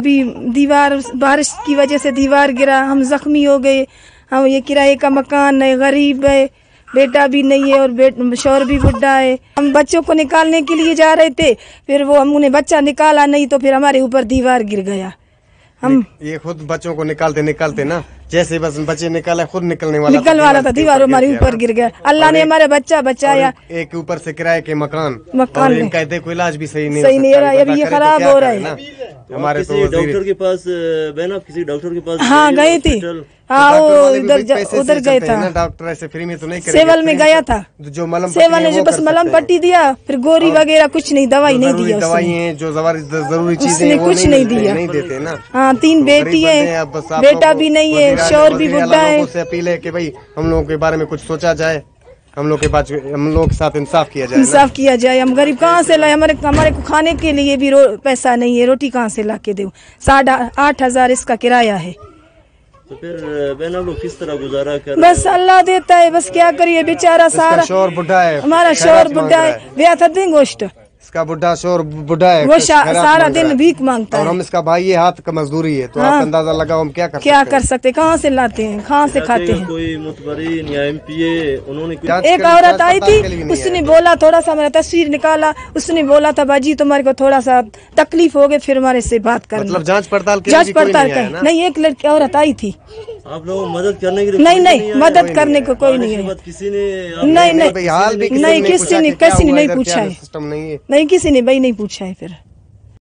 अभी दीवार बारिश की वजह से दीवार गिरा, हम जख्मी हो गए। हम ये किराए का मकान है, गरीब है, बेटा भी नहीं है और शौहर भी बुढ़ा है। हम बच्चों को निकालने के लिए जा रहे थे, फिर वो हमने बच्चा निकाला नहीं तो फिर हमारे ऊपर दीवार गिर गया। हम ये खुद बच्चों को निकालते ना, जैसे बस बच्चे निकाला खुद निकलने वाला था, दीवार हमारे ऊपर गिर गया। अल्लाह ने हमारे बच्चा बचाया। एक ऊपर से किराए के मकान और इनका देखो इलाज भी सही नहीं हो रहा है, अभी ये खराब हो रहा है। हमारे डॉक्टर के पास बहन, आप किसी डॉक्टर के पास हाँ गए थे, हाँ वो उधर गए था। डॉक्टर ऐसे फ्री में तो नहीं सेवल में गया था, जो मलम सेवल ने जो बस मलम पट्टी दिया, फिर गोरी वगैरह कुछ नहीं, दवाई नहीं दिया। दवाई है जो जरूरी चीजें उसने कुछ नहीं दिया, नहीं देते ना। हाँ 3 बेटी है, बेटा भी नहीं है, शौहर भी बुढ़ा है। से अपील है कि भाई हम लोगों के बारे में कुछ सोचा जाए, हम लोग के साथ इंसाफ किया जाए। इंसाफ किया जाए। हम गरीब कहाँ से लाए, हमारे को खाने के लिए भी पैसा नहीं है, रोटी कहाँ से ला के दूं। 8,500 इसका किराया है। तो फिर बहन आप लोग किस तरह गुजारा कर? बस अल्लाह देता है, बस क्या करिए। बेचारा सारा शौहर बुढ़ा है, हमारा शौहर बुढ़ा है, ब्याह था दिन गोश्त, इसका बुढ़ा शौहर बुढ़ा है, वो सारा दिन भीख मांगता है। और हम इसका भाई ये हाथ का मजदूरी है, तो आप अंदाजा लगाओ हम क्या कर सकते, कहाँ से लाते हैं, कहाँ से खाते हैं। कोई मुतबरीन या एमपीए उन्होंने एक औरत आई थी, उसने बोला थोड़ा सा, मेरा तस्वीर निकाला, उसने बोला था बाजी तुम्हारे को थोड़ा सा तकलीफ हो गई, फिर हमारे से बात कर, मतलब जांच पड़ताल कर नहीं। एक लड़की औरत आई थी, आप लोग मदद करने के लिए? नहीं मदद करने को कोई नहीं है, किसी ने नहीं किसी ने नहीं पूछा है, नहीं किसी ने भाई नहीं पूछा है फिर।